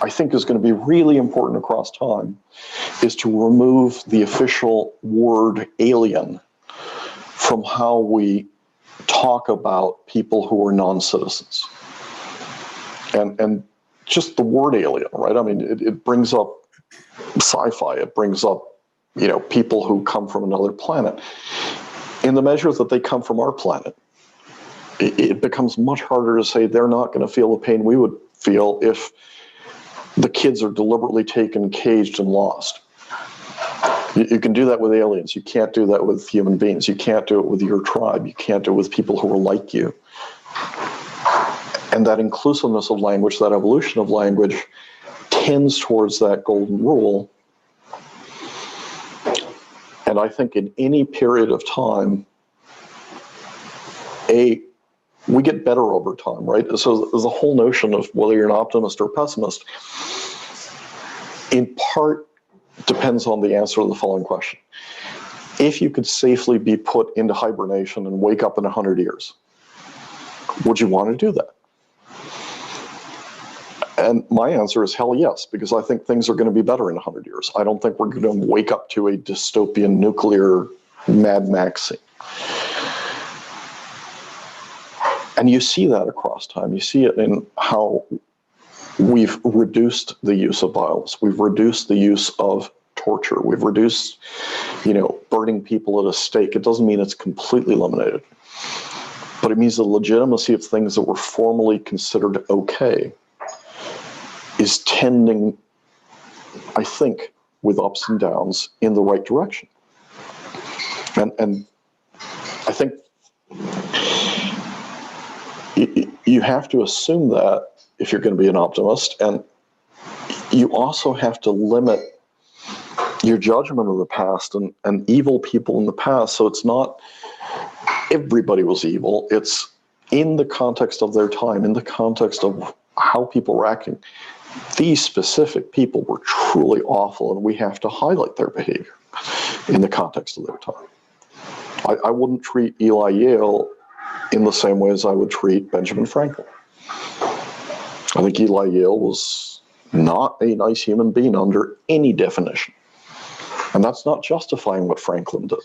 Speaker 2: I think is going to be really important across time, is to remove the official word alien from how we talk about people who are non-citizens. And just the word alien, right? I mean, it brings up sci-fi, it brings up, people who come from another planet. In the measure that they come from our planet, it becomes much harder to say they're not going to feel the pain we would feel if the kids are deliberately taken, caged, and lost. You can do that with aliens. You can't do that with human beings. You can't do it with your tribe. You can't do it with people who are like you. And that inclusiveness of language, that evolution of language, tends towards that golden rule. And I think in any period of time, we get better over time, right? So there's a whole notion of whether you're an optimist or pessimist, in part depends on the answer to the following question. If you could safely be put into hibernation and wake up in 100 years, would you want to do that? And my answer is hell yes, because I think things are going to be better in 100 years. I don't think we're going to wake up to a dystopian nuclear Mad Max scene. And you see that across time. You see it in how we've reduced the use of violence. We've reduced the use of torture. We've reduced, burning people at a stake. It doesn't mean it's completely eliminated, but it means the legitimacy of things that were formerly considered okay is tending, I think, with ups and downs in the right direction. And I think you have to assume that if you're going to be an optimist, and you also have to limit your judgment of the past and evil people in the past. So it's not everybody was evil. It's in the context of their time, in the context of how people were acting. These specific people were truly awful, and we have to highlight their behavior in the context of their time. I wouldn't treat Eli Yale in the same way as I would treat Benjamin Franklin. I think Eli Yale was not a nice human being under any definition. And that's not justifying what Franklin did.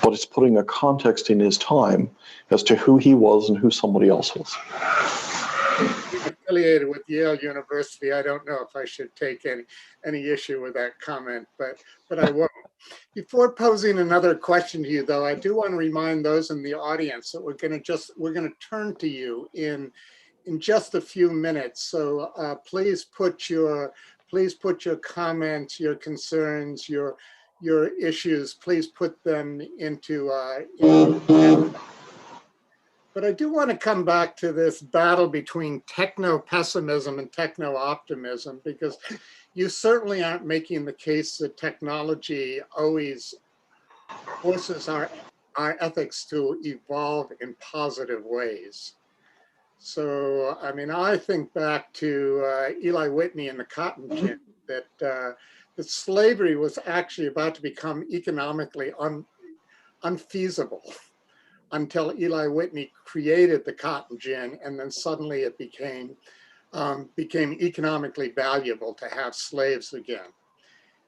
Speaker 2: But it's putting a context in his time as to who he was and who somebody else was.
Speaker 1: Affiliated with Yale University, I don't know if I should take any issue with that comment, but I won't. Before posing another question to you, though, I do want to remind those in the audience that we're going to turn to you in just a few minutes. So please put your comments, your concerns, your issues. Please put them into. But I do want to come back to this battle between techno-pessimism and techno-optimism, because you certainly aren't making the case that technology always forces our ethics to evolve in positive ways. So, I mean, I think back to Eli Whitney and the cotton gin, that that slavery was actually about to become economically unfeasible until Eli Whitney created the cotton gin, and then suddenly it became economically valuable to have slaves again.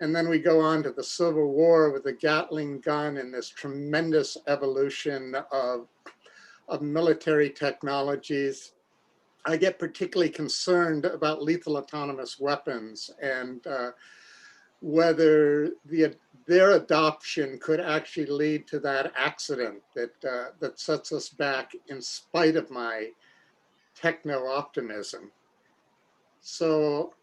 Speaker 1: And then we go on to the Civil War with the Gatling gun and this tremendous evolution of military technologies. I get particularly concerned about lethal autonomous weapons and whether their adoption could actually lead to that accident that sets us back in spite of my techno-optimism. So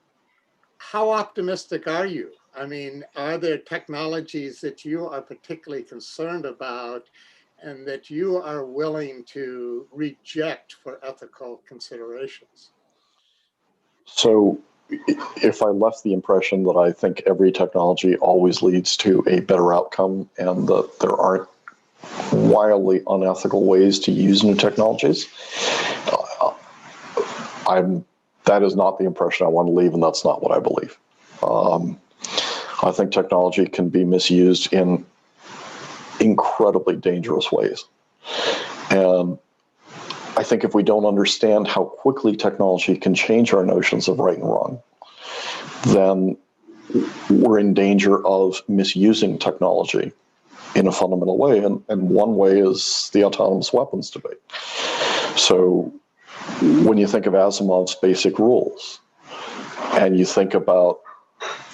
Speaker 1: how optimistic are you? I mean, are there technologies that you are particularly concerned about and that you are willing to reject for ethical considerations?
Speaker 2: So if I left the impression that I think every technology always leads to a better outcome and that there aren't wildly unethical ways to use new technologies, that is not the impression I want to leave, and that's not what I believe. I think technology can be misused in incredibly dangerous ways. And I think if we don't understand how quickly technology can change our notions of right and wrong, then we're in danger of misusing technology in a fundamental way. And one way is the autonomous weapons debate. So when you think of Asimov's basic rules, and you think about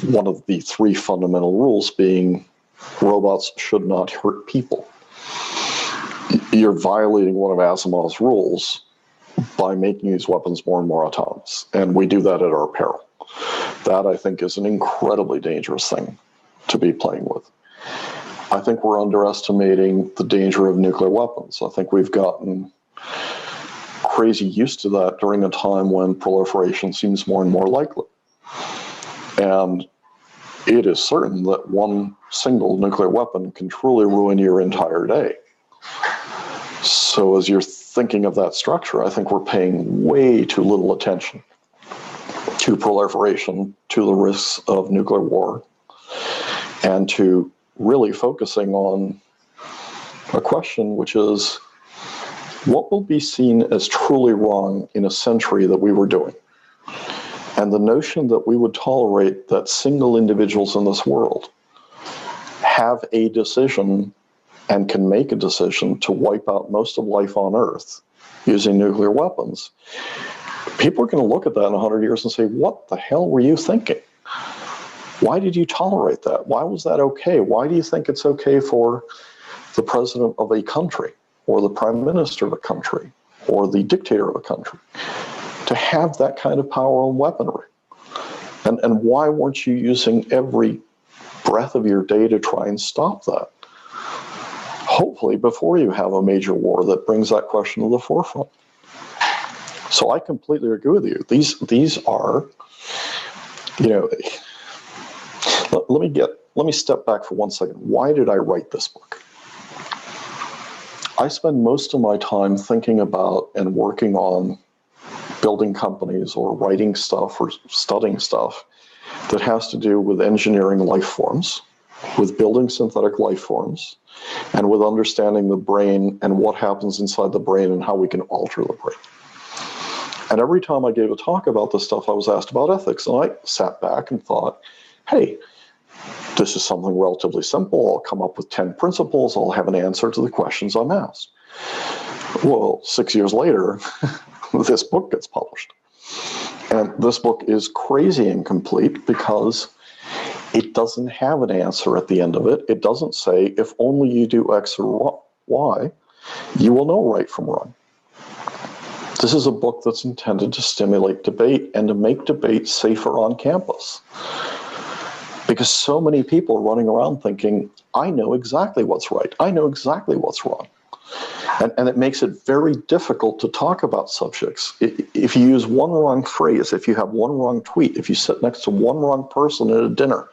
Speaker 2: one of the three fundamental rules being robots should not hurt people, you're violating one of Asimov's rules by making these weapons more and more autonomous. And we do that at our peril. That, I think, is an incredibly dangerous thing to be playing with. I think we're underestimating the danger of nuclear weapons. I think we've gotten crazy used to that during a time when proliferation seems more and more likely. And it is certain that one single nuclear weapon can truly ruin your entire day. So as you're thinking of that structure, I think we're paying way too little attention to proliferation, to the risks of nuclear war, and to really focusing on a question which is, what will be seen as truly wrong in a century that we were doing? And the notion that we would tolerate that single individuals in this world have a decision and can make a decision to wipe out most of life on Earth using nuclear weapons, people are going to look at that in 100 years and say, what the hell were you thinking? Why did you tolerate that? Why was that okay? Why do you think it's okay for the president of a country or the prime minister of a country or the dictator of a country to have that kind of power and weaponry? And why weren't you using every breath of your day to try and stop that? Hopefully before you have a major war that brings that question to the forefront. So I completely agree with you. These are, let me step back for 1 second. Why did I write this book? I spend most of my time thinking about and working on building companies or writing stuff or studying stuff that has to do with engineering life forms, with building synthetic life forms, and with understanding the brain and what happens inside the brain and how we can alter the brain. And every time I gave a talk about this stuff, I was asked about ethics, and I sat back and thought, hey, this is something relatively simple. I'll come up with 10 principles. I'll have an answer to the questions I'm asked. Well, 6 years later, this book gets published. And this book is crazy incomplete because it doesn't have an answer at the end of it. It doesn't say, if only you do X or Y, you will know right from wrong. This is a book that's intended to stimulate debate and to make debate safer on campus. Because so many people are running around thinking, I know exactly what's right. I know exactly what's wrong. And it makes it very difficult to talk about subjects. If you use one wrong phrase, if you have one wrong tweet, if you sit next to one wrong person at a dinner,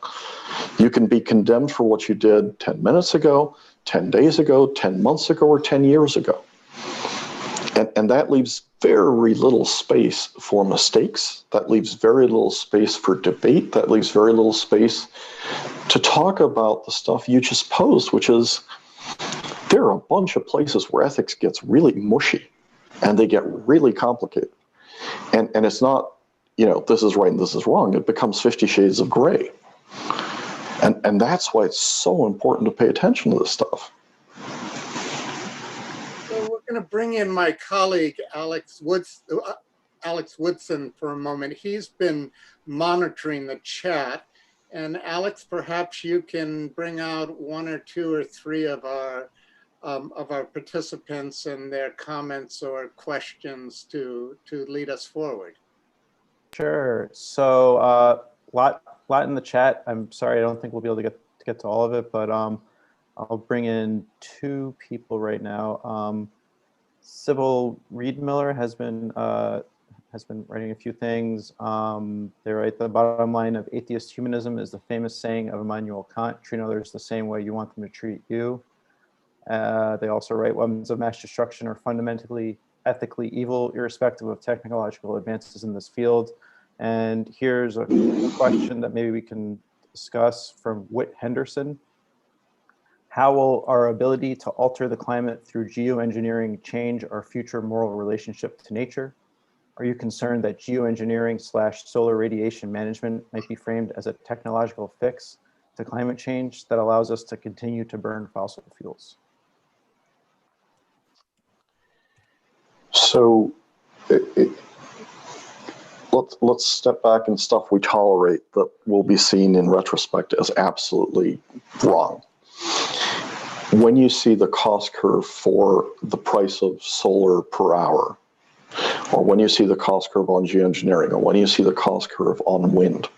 Speaker 2: you can be condemned for what you did 10 minutes ago, 10 days ago, 10 months ago, or 10 years ago. And that leaves very little space for mistakes. That leaves very little space for debate. That leaves very little space to talk about the stuff you just posed, which is there are a bunch of places where ethics gets really mushy and they get really complicated. And it's not, this is right and this is wrong. It becomes 50 shades of gray. And that's why it's so important to pay attention to this stuff.
Speaker 1: So we're going to bring in my colleague, Alex Woodson, for a moment. He's been monitoring the chat. And Alex, perhaps you can bring out one or two or three of our participants and their comments or questions to lead us forward.
Speaker 5: Sure. So lot in the chat. I'm sorry, I don't think we'll be able to get to all of it, but I'll bring in two people right now. Sybil Reed-Miller has been writing a few things. They write, the bottom line of atheist humanism is the famous saying of Immanuel Kant: treat others the same way you want them to treat you. They also write, weapons of mass destruction are fundamentally ethically evil, irrespective of technological advances in this field. And here's a question that maybe we can discuss from Whit Henderson. How will our ability to alter the climate through geoengineering change our future moral relationship to nature? Are you concerned that geoengineering/solar radiation management might be framed as a technological fix to climate change that allows us to continue to burn fossil fuels?
Speaker 2: So let's step back, and stuff we tolerate that will be seen in retrospect as absolutely wrong. When you see the cost curve for the price of solar per hour, or when you see the cost curve on geoengineering, or when you see the cost curve on wind,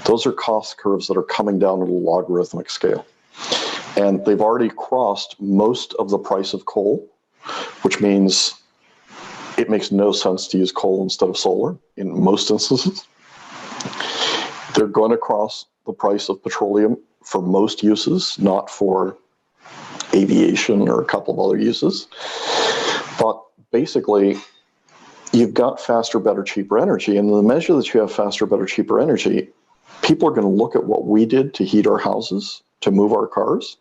Speaker 2: those are cost curves that are coming down at a logarithmic scale. And they've already crossed most of the price of coal, which means it makes no sense to use coal instead of solar in most instances. They're going to cross the price of petroleum for most uses, not for aviation or a couple of other uses. But basically, you've got faster, better, cheaper energy. And in the measure that you have faster, better, cheaper energy, people are going to look at what we did to heat our houses, to move our cars,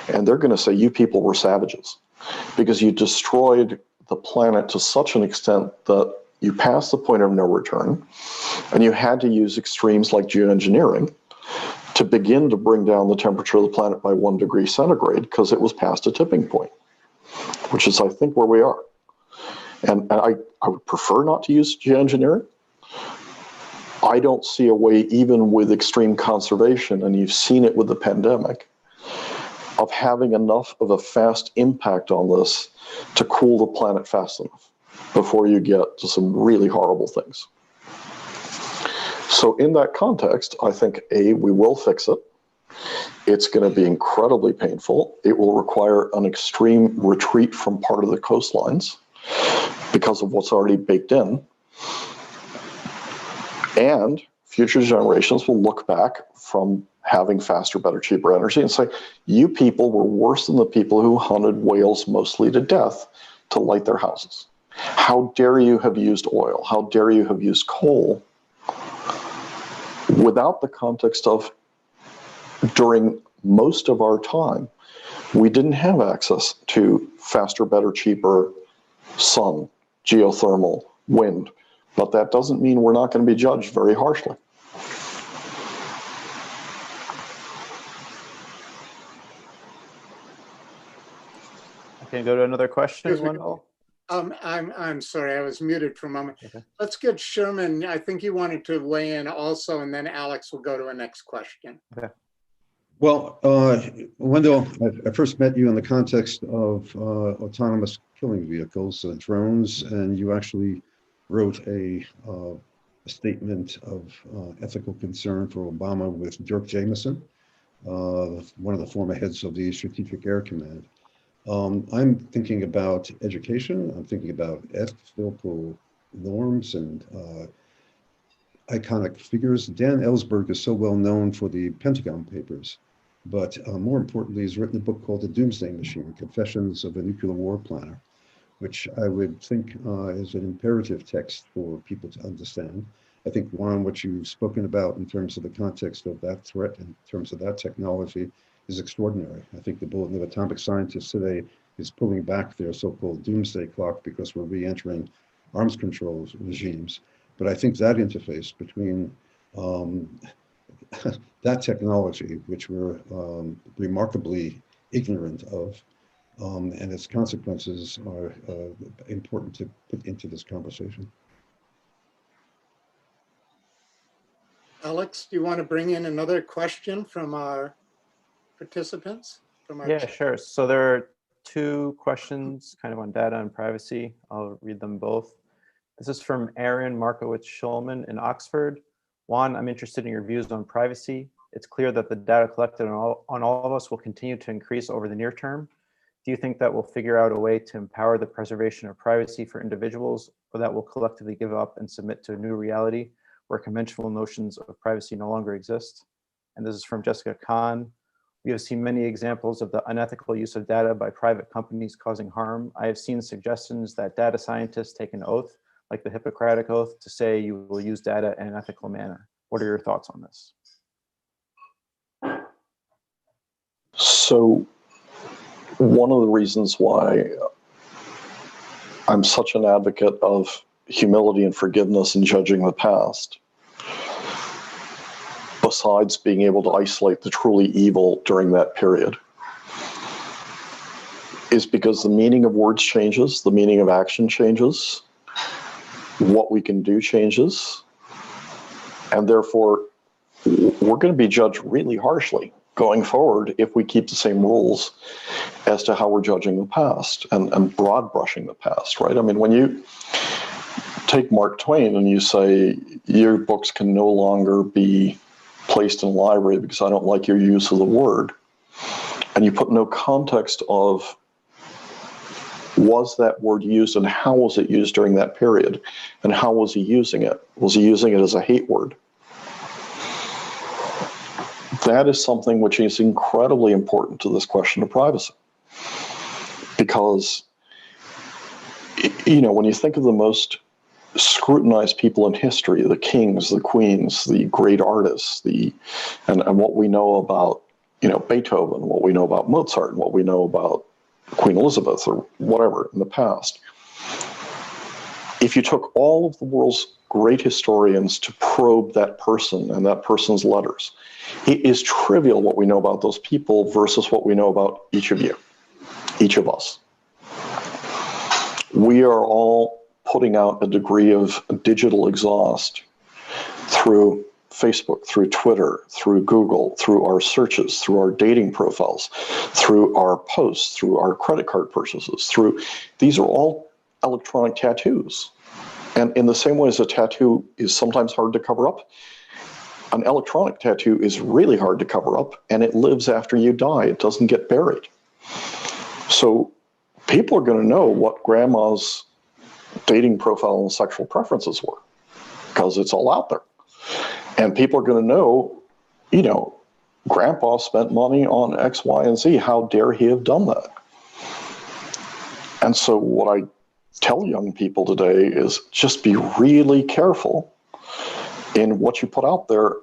Speaker 2: and they're going to say, you people were savages because you destroyed the planet to such an extent that you passed the point of no return, and you had to use extremes like geoengineering to begin to bring down the temperature of the planet by 1 degree centigrade because it was past a tipping point, which is, I think, where we are. And I would prefer not to use geoengineering. I don't see a way, even with extreme conservation, and you've seen it with the pandemic, of having enough of a fast impact on this to cool the planet fast enough before you get to some really horrible things. So in that context, I think, A, we will fix it. It's going to be incredibly painful. It will require an extreme retreat from part of the coastlines because of what's already baked in. And future generations will look back from having faster, better, cheaper energy and say, you people were worse than the people who hunted whales mostly to death to light their houses. How dare you have used oil? How dare you have used coal? Without the context of, during most of our time, we didn't have access to faster, better, cheaper sun, geothermal, wind. But that doesn't mean we're not going to be judged very harshly.
Speaker 5: Okay, go to another question, Wendell.
Speaker 1: I'm sorry, I was muted for a moment.
Speaker 5: Okay.
Speaker 1: Let's get Sherman. I think you wanted to weigh in also, and then Alex will go to a next question.
Speaker 5: Okay.
Speaker 3: Well, Wendell, I first met you in the context of autonomous killing vehicles, drones, and you actually wrote a statement of ethical concern for Obama with Dirk Jameson, one of the former heads of the Strategic Air Command. I'm thinking about education. I'm thinking about ethical norms and iconic figures. Dan Ellsberg is so well known for the Pentagon Papers, but more importantly, he's written a book called The Doomsday Machine, Confessions of a Nuclear War Planner, which I would think is an imperative text for people to understand. I think, Juan, what you've spoken about in terms of the context of that threat, in terms of that technology, is extraordinary. I think the Bulletin of Atomic Scientists today is pulling back their so-called doomsday clock because we're re-entering arms control regimes. But I think that interface between that technology, which we're remarkably ignorant of, and its consequences are important to put into this conversation.
Speaker 1: Alex, do you want to bring in another question from our participants?
Speaker 5: Yeah, sure. So there are two questions kind of on data and privacy. I'll read them both. This is from Aaron Markowitz-Schulman in Oxford. Juan, I'm interested in your views on privacy. It's clear that the data collected on all of us will continue to increase over the near term. Do you think that we'll figure out a way to empower the preservation of privacy for individuals, or that we'll collectively give up and submit to a new reality where conventional notions of privacy no longer exist? And this is from Jessica Kahn. We have seen many examples of the unethical use of data by private companies causing harm. I have seen suggestions that data scientists take an oath, like the Hippocratic Oath, to say you will use data in an ethical manner. What are your thoughts on this?
Speaker 2: So one of the reasons why I'm such an advocate of humility and forgiveness in judging the past, besides being able to isolate the truly evil during that period, is because the meaning of words changes, the meaning of action changes, what we can do changes, and therefore we're going to be judged really harshly going forward if we keep the same rules as to how we're judging the past and broad brushing the past, right? I mean, when you take Mark Twain and you say your books can no longer be placed in a library because I don't like your use of the word, and you put no context of was that word used and how was it used during that period, and how was he using it? Was he using it as a hate word? That is something which is incredibly important to this question of privacy. Because, you know, when you think of the most scrutinized people in history, the kings, the queens, the great artists, and what we know about, you know, Beethoven, what we know about Mozart, and what we know about Queen Elizabeth or whatever in the past, if you took all of the world's great historians to probe that person and that person's letters, it is trivial what we know about those people versus what we know about each of you, each of us. We are all putting out a degree of digital exhaust through Facebook, through Twitter, through Google, through our searches, through our dating profiles, through our posts, through our credit card purchases, these are all electronic tattoos. And in the same way as a tattoo is sometimes hard to cover up, an electronic tattoo is really hard to cover up, and it lives after you die. It doesn't get buried. So people are going to know what grandma's dating profile and sexual preferences were because it's all out there. And people are going to know, you know, grandpa spent money on X, Y, and Z. How dare he have done that? And so what I tell young people today is just be really careful in what you put out there,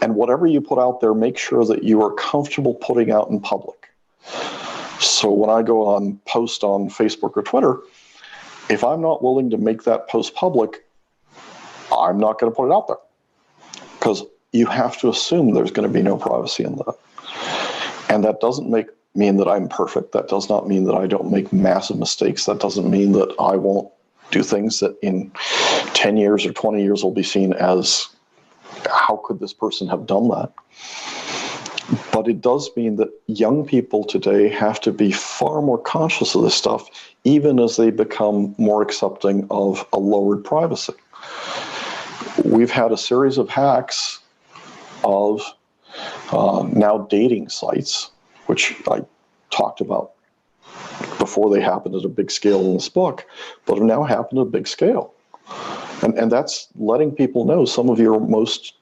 Speaker 2: and whatever you put out there, make sure that you are comfortable putting out in public. So when I go on post on Facebook or Twitter, if I'm not willing to make that post public, I'm not going to put it out there, because you have to assume there's going to be no privacy in that. And that doesn't mean that I'm perfect. That does not mean that I don't make massive mistakes. That doesn't mean that I won't do things that in 10 years or 20 years will be seen as, how could this person have done that? But it does mean that young people today have to be far more conscious of this stuff, even as they become more accepting of a lowered privacy. We've had a series of hacks of now dating sites, which I talked about before they happened at a big scale in this book, but have now happened at a big scale. And that's letting people know some of your most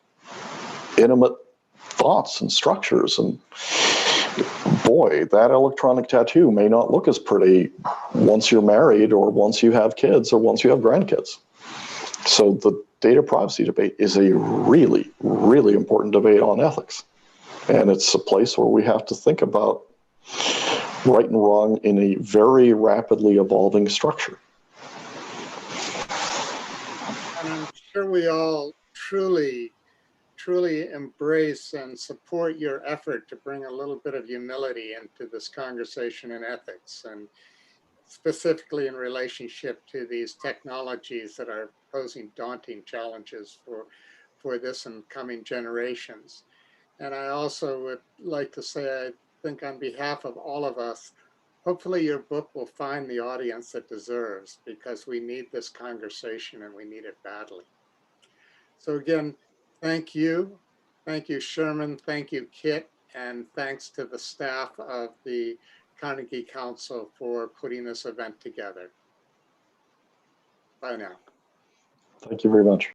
Speaker 2: intimate thoughts and structures and boy, that electronic tattoo may not look as pretty once you're married or once you have kids or once you have grandkids. So the data privacy debate is a really, really important debate on ethics. And it's a place where we have to think about right and wrong in a very rapidly evolving structure.
Speaker 1: And I'm sure we all truly embrace and support your effort to bring a little bit of humility into this conversation in ethics, and specifically in relationship to these technologies that are posing daunting challenges for this and coming generations. And I also would like to say, I think on behalf of all of us, hopefully your book will find the audience it deserves, because we need this conversation and we need it badly. So again, thank you. Thank you, Sherman. Thank you, Kit. And thanks to the staff of the Carnegie Council for putting this event together. Bye now.
Speaker 2: Thank you very much.